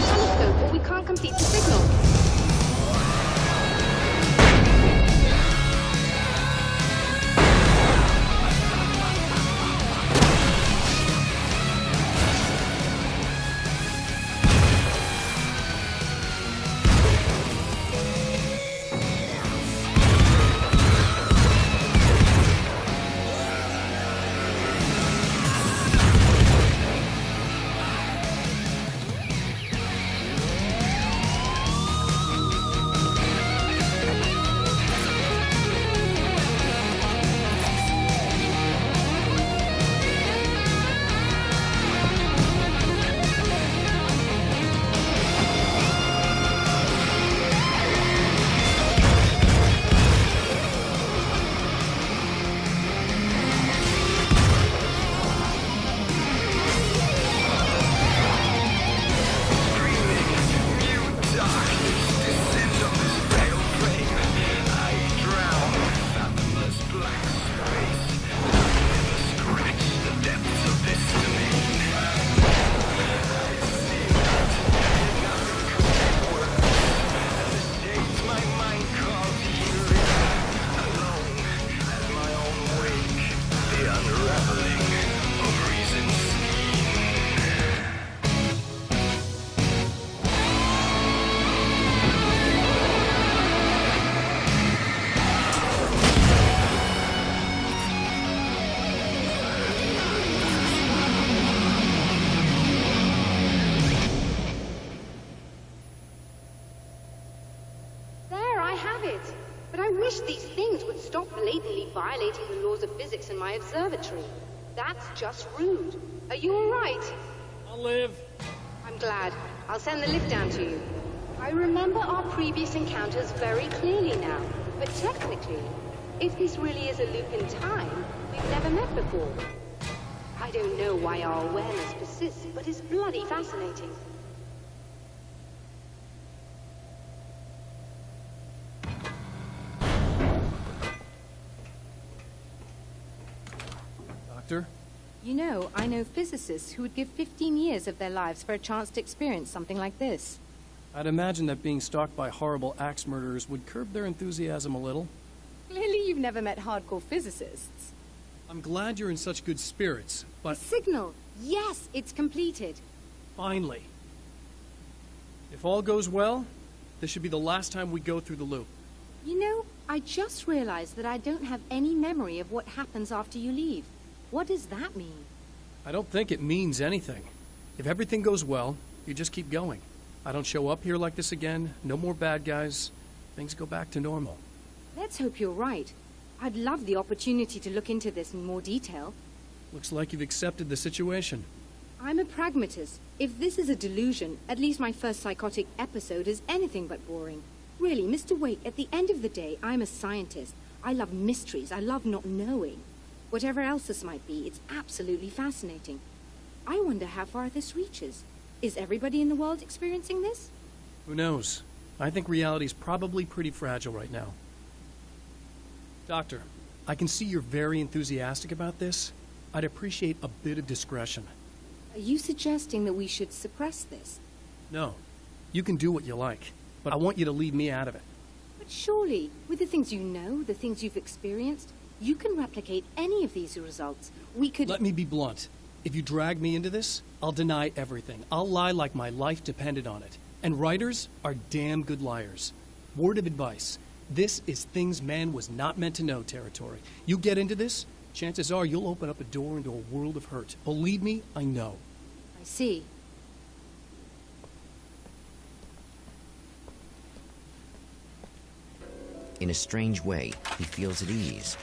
telescope or we can't complete the signal. Violating the laws of physics in my observatory. That's just rude. Are you all right? I'll live. I'm glad. I'll send the lift down to you. I remember our previous encounters very clearly now, but technically, if this really is a loop in time, we've never met before. I don't know why our awareness persists, but it's bloody fascinating. Doctor? You know, I know physicists who would give 15 years of their lives for a chance to experience something like this. I'd imagine that being stalked by horrible axe murderers would curb their enthusiasm a little. Clearly you've never met hardcore physicists. I'm glad you're in such good spirits, but... The signal! Yes, it's completed. Finally. If all goes well, this should be the last time we go through the loop. You know, I just realized that I don't have any memory of what happens after you leave. What does that mean? I don't think it means anything. If everything goes well, you just keep going. I don't show up here like this again, no more bad guys. Things go back to normal. Let's hope you're right. I'd love the opportunity to look into this in more detail. Looks like you've accepted the situation. I'm a pragmatist. If this is a delusion, at least my first psychotic episode is anything but boring. Really, Mr. Wake, at the end of the day, I'm a scientist. I love mysteries. I love not knowing. Whatever else this might be, it's absolutely fascinating. I wonder how far this reaches. Is everybody in the world experiencing this? Who knows? I think reality's probably pretty fragile right now. Doctor, I can see you're very enthusiastic about this. I'd appreciate a bit of discretion. Are you suggesting that we should suppress this? No. You can do what you like, but I want you to leave me out of it. But surely, with the things you know, the things you've experienced, you can replicate any of these results. We could... Let me be blunt. If you drag me into this, I'll deny everything. I'll lie like my life depended on it. And writers are damn good liars. Word of advice. This is things man was not meant to know territory. You get into this, chances are you'll open up a door into a world of hurt. Believe me, I know. I see. In a strange way, he feels at ease.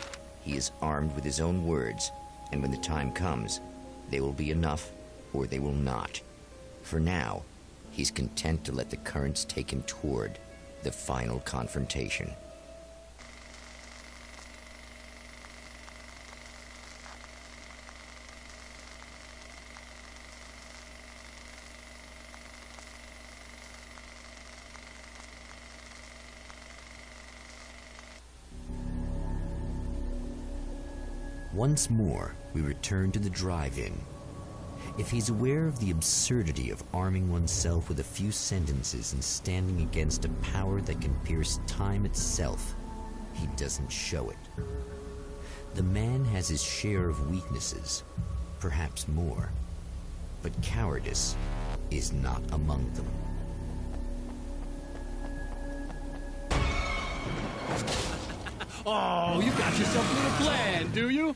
He is armed with his own words, and when the time comes, they will be enough or they will not. For now, he's content to let the currents take him toward the final confrontation. Once more, we return to the drive-in. If he's aware of the absurdity of arming oneself with a few sentences and standing against a power that can pierce time itself, he doesn't show it. The man has his share of weaknesses, perhaps more, but cowardice is not among them. Oh, you got yourself a little plan, do you?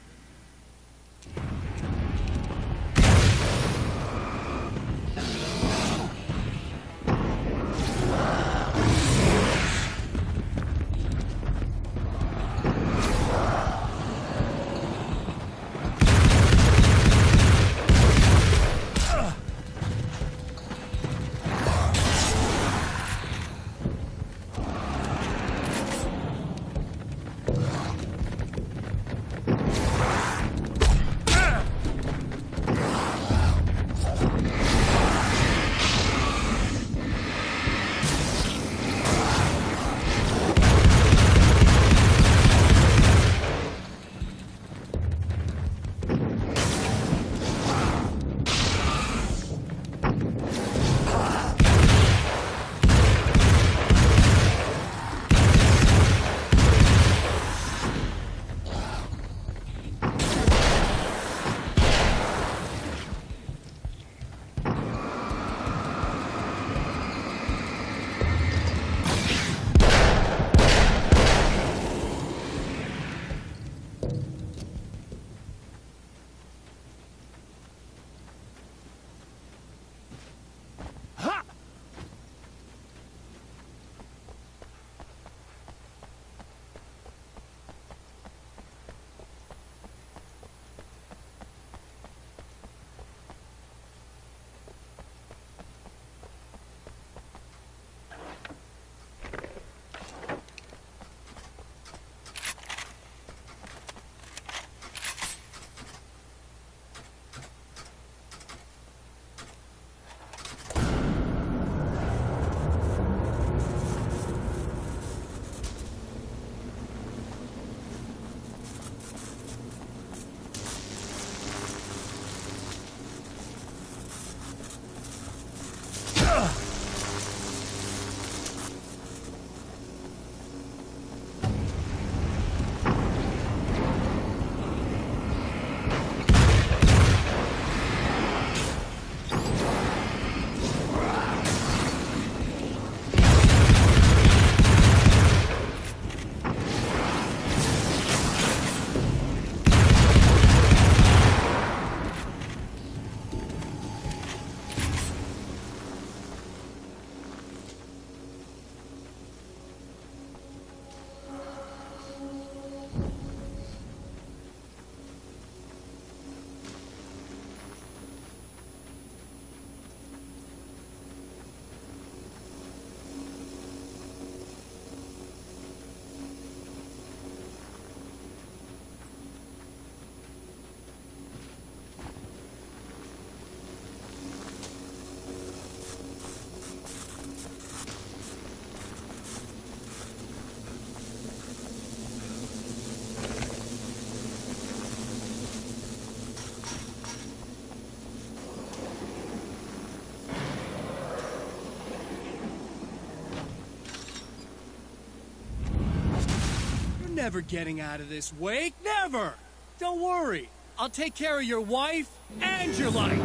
Never getting out of this, Wake. Never! Don't worry. I'll take care of your wife and your life.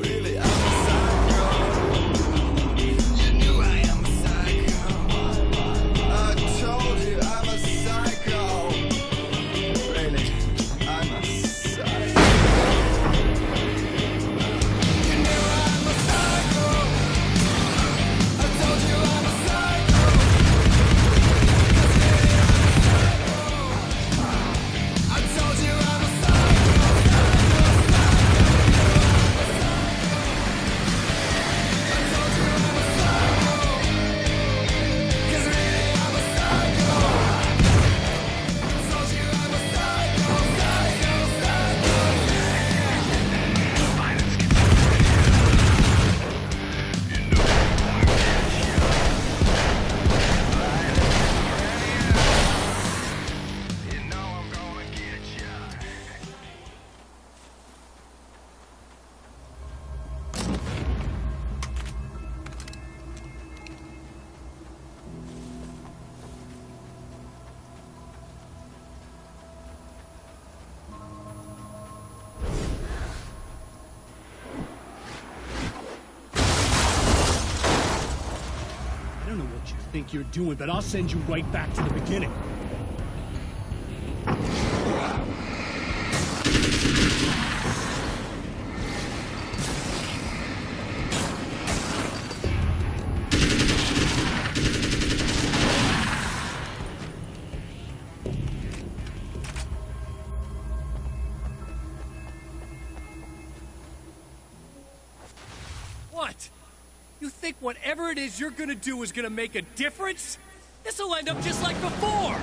Really, I'm a psycho. You knew I am a psycho. I told you I'm a psycho. Really, I'm a psycho. You knew I'm a psycho. I told you I'm a psycho. 'Cause really I'm a psycho. I told you think you're doing, but I'll send you right back to the beginning. What? You think whatever it is you're gonna do is gonna make a difference? This'll end up just like before!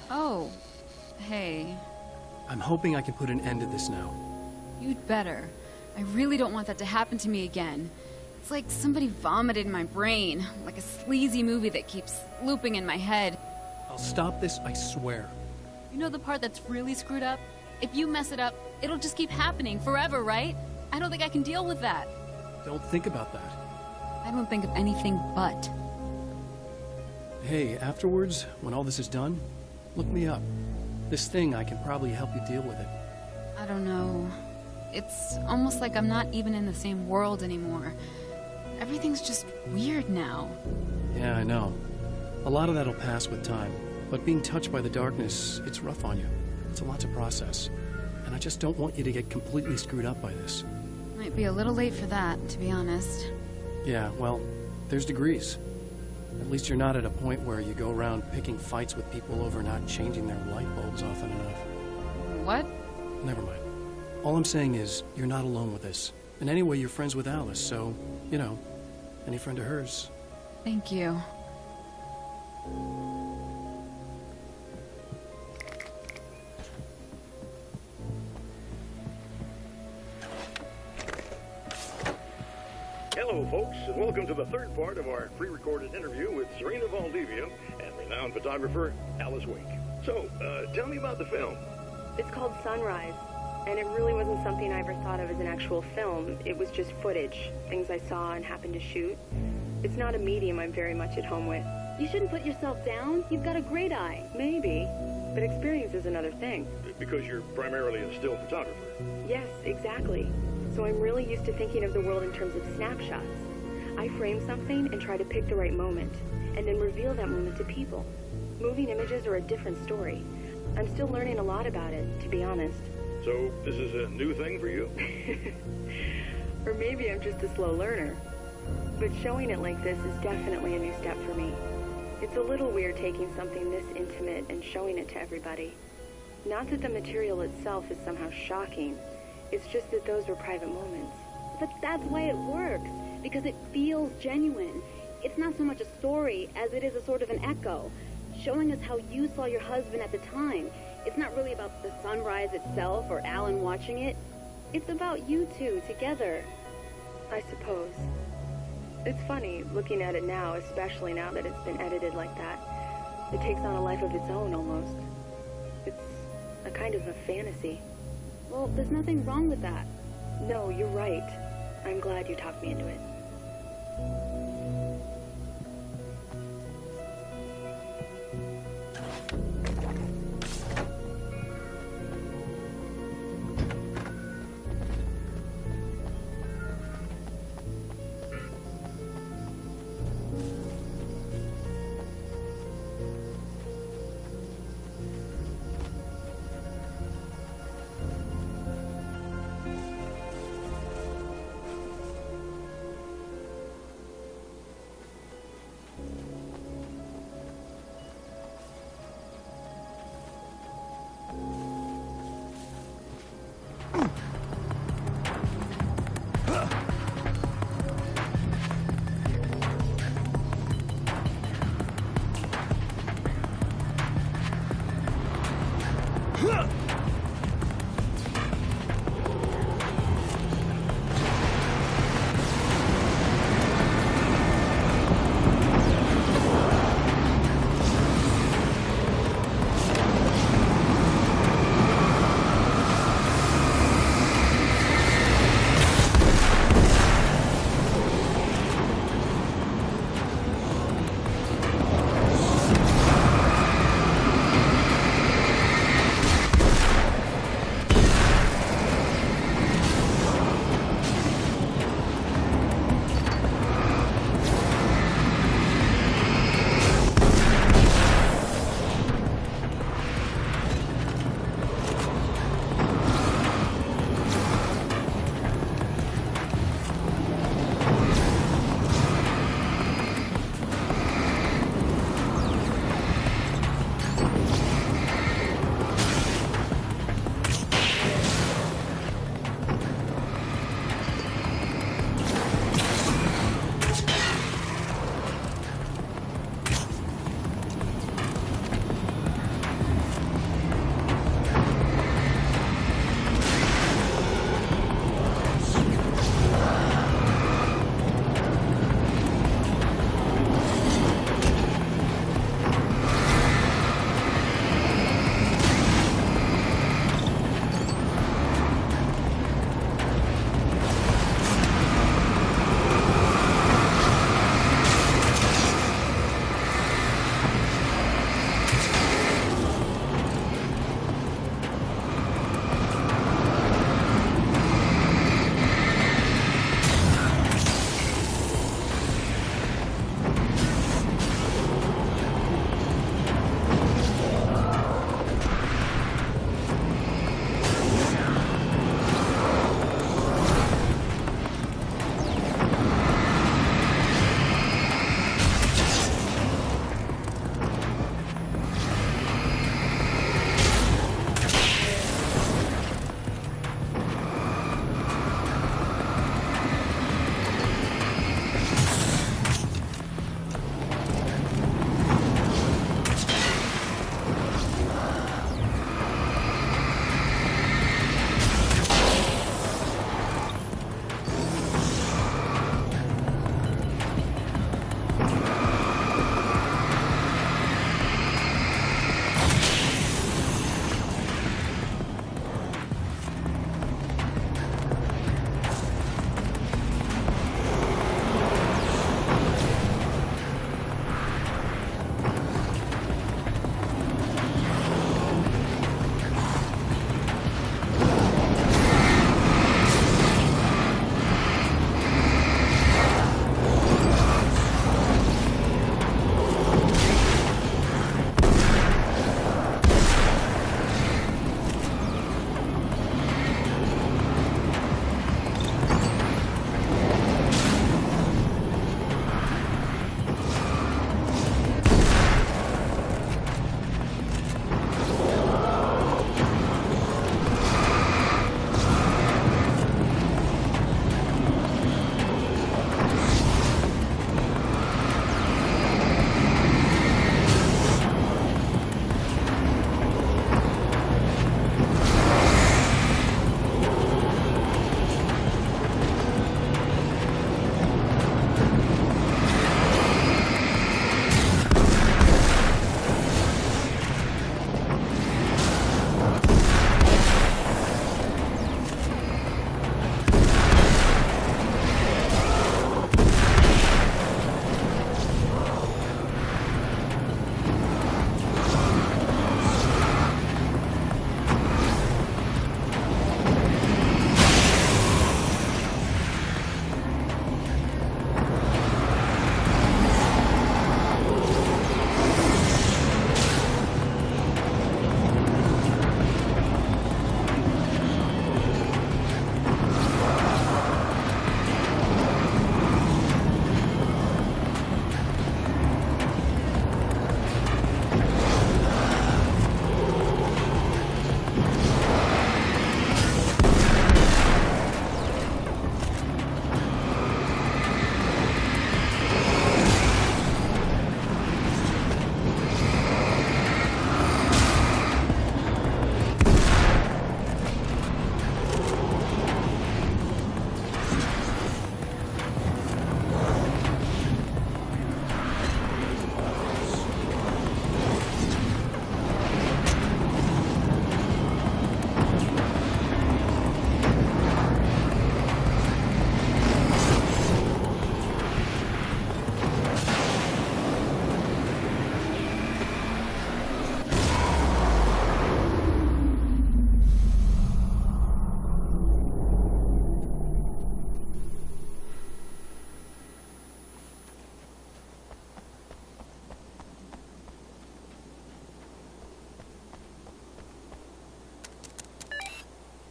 Oh, hey. I'm hoping I can put an end to this now. You'd better. I really don't want that to happen to me again. It's like somebody vomited in my brain, like a sleazy movie that keeps looping in my head. I'll stop this, I swear. You know the part that's really screwed up? If you mess it up, it'll just keep happening forever, right? I don't think I can deal with that. Don't think about that. I don't think of anything but. Hey, afterwards, when all this is done, look me up. This thing, I can probably help you deal with it. I don't know. It's almost like I'm not even in the same world anymore. Everything's just weird now. Yeah, I know. A lot of that'll pass with time. But being touched by the darkness, it's rough on you. It's a lot to process. And I just don't want you to get completely screwed up by this. Might be a little late for that, to be honest. Yeah, well, there's degrees. At least you're not at a point where you go around picking fights with people over not changing their light bulbs often enough. What? Never mind. All I'm saying is, you're not alone with this. And anyway, you're friends with Alice, so, you know, any friend of hers. Thank you. Hello, folks, and welcome to the third part of our pre-recorded interview with Serena Valdivia and renowned photographer Alice Wake. So, tell me about the film. It's called Sunrise, and it really wasn't something I ever thought of as an actual film. It was just footage, things I saw and happened to shoot. It's not a medium I'm very much at home with. You shouldn't put yourself down. You've got a great eye. Maybe, but experience is another thing. Because you're primarily a still photographer. Yes, exactly. So I'm really used to thinking of the world in terms of snapshots. I frame something and try to pick the right moment, and then reveal that moment to people. Moving images are a different story. I'm still learning a lot about it, to be honest. So, this is a new thing for you? Or maybe I'm just a slow learner. But showing it like this is definitely a new step for me. It's a little weird taking something this intimate and showing it to everybody. Not that the material itself is somehow shocking, it's just that those were private moments. But that's why it works, because it feels genuine. It's not so much a story as it is a sort of an echo, showing us how you saw your husband at the time. It's not really about the sunrise itself or Alan watching it. It's about you two together. I suppose. It's funny, looking at it now, especially now that it's been edited like that. It takes on a life of its own, almost. It's a kind of a fantasy. Well, there's nothing wrong with that. No, you're right. I'm glad you talked me into it.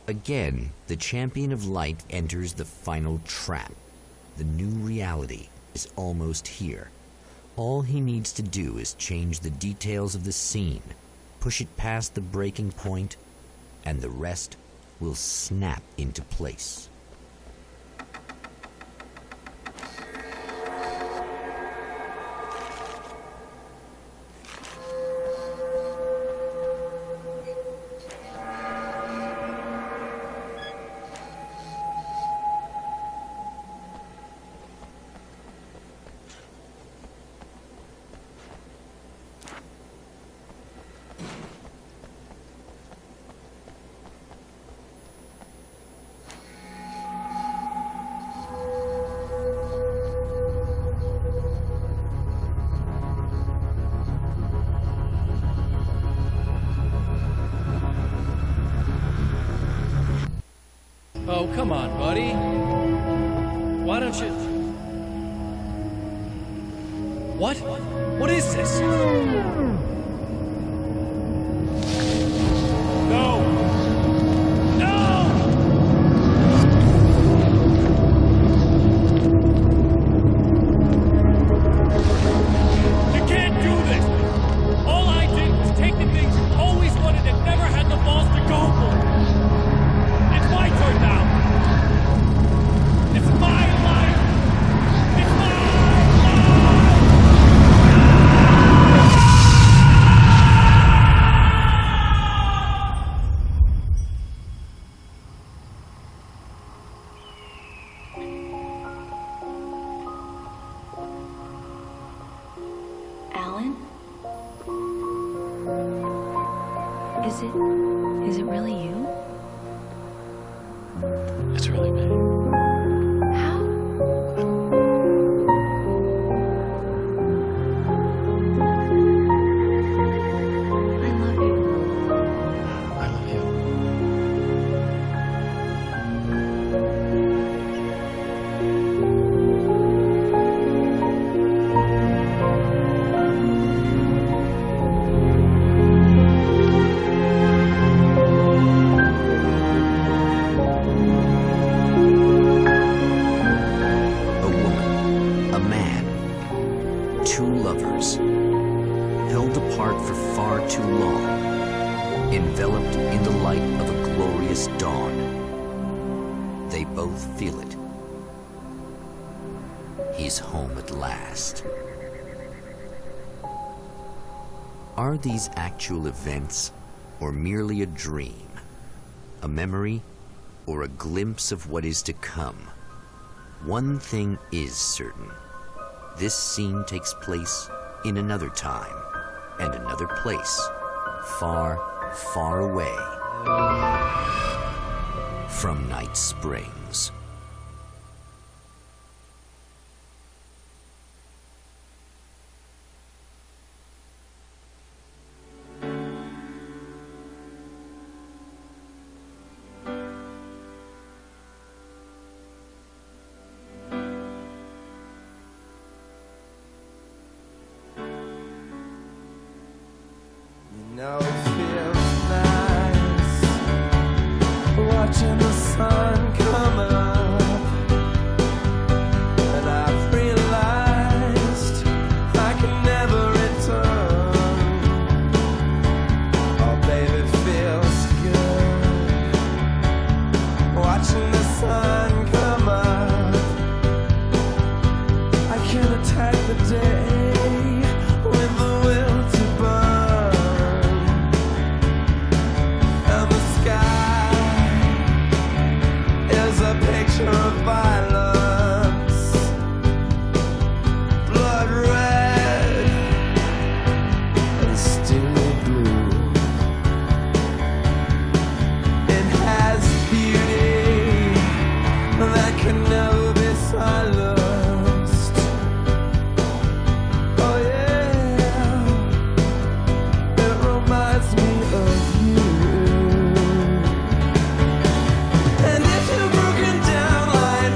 Again, the champion of light enters the final trap. The new reality is almost here. All he needs to do is change the details of the scene, push it past the breaking point, and the rest will snap into place. Oh, come on, buddy. Why don't you... What? What is this? No! No! You can't do this! All I did was take the things you always wanted and never had the balls to go for. It's my turn now. It's my life. It's my life. Alan? Is it really you? It's really me. How? I love you. I love you. A woman, a man, two lovers, held apart for far too long, enveloped in the light of a glorious dawn. They both feel it. He's home at last. Are these actual events, or merely a dream? A memory, or a glimpse of what is to come? One thing is certain. This scene takes place in another time and another place, far, far away from Night Springs. You know it feels nice watching the sun come up, and I've realized I can never return. Oh baby, it feels good watching the sun come up. I can attack the day with the will to burn, and the sky is a picture of violence, blood red and steely blue. It has beauty that can never be silenced. Oh yeah, it reminds me of you. And if you're broken down like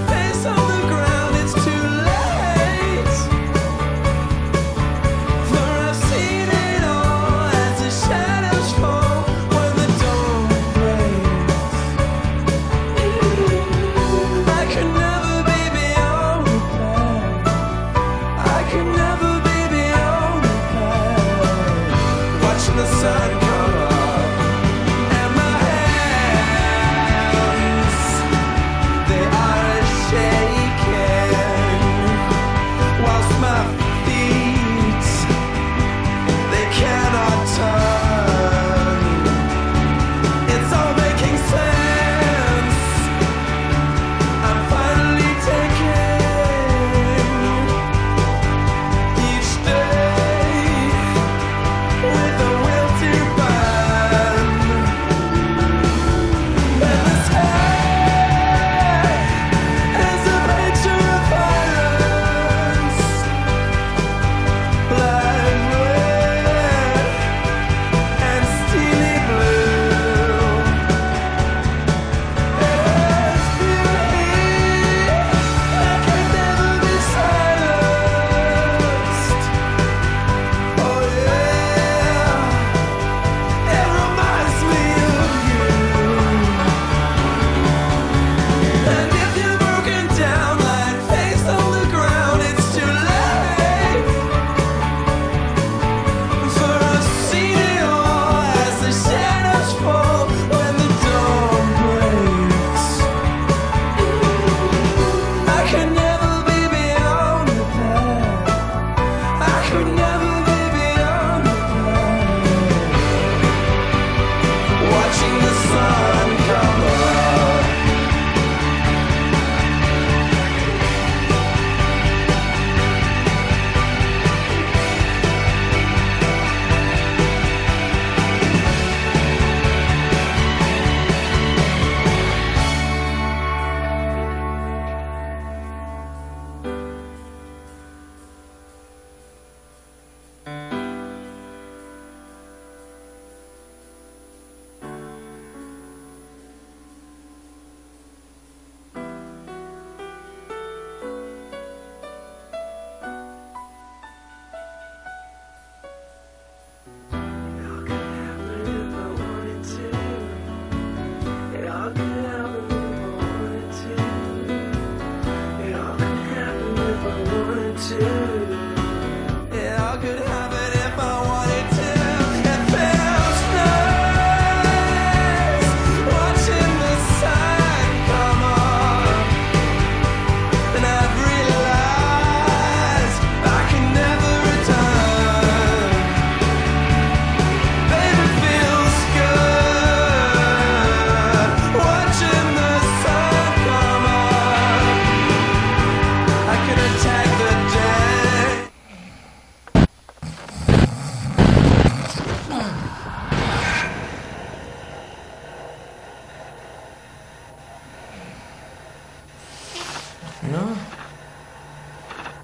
No?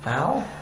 Al?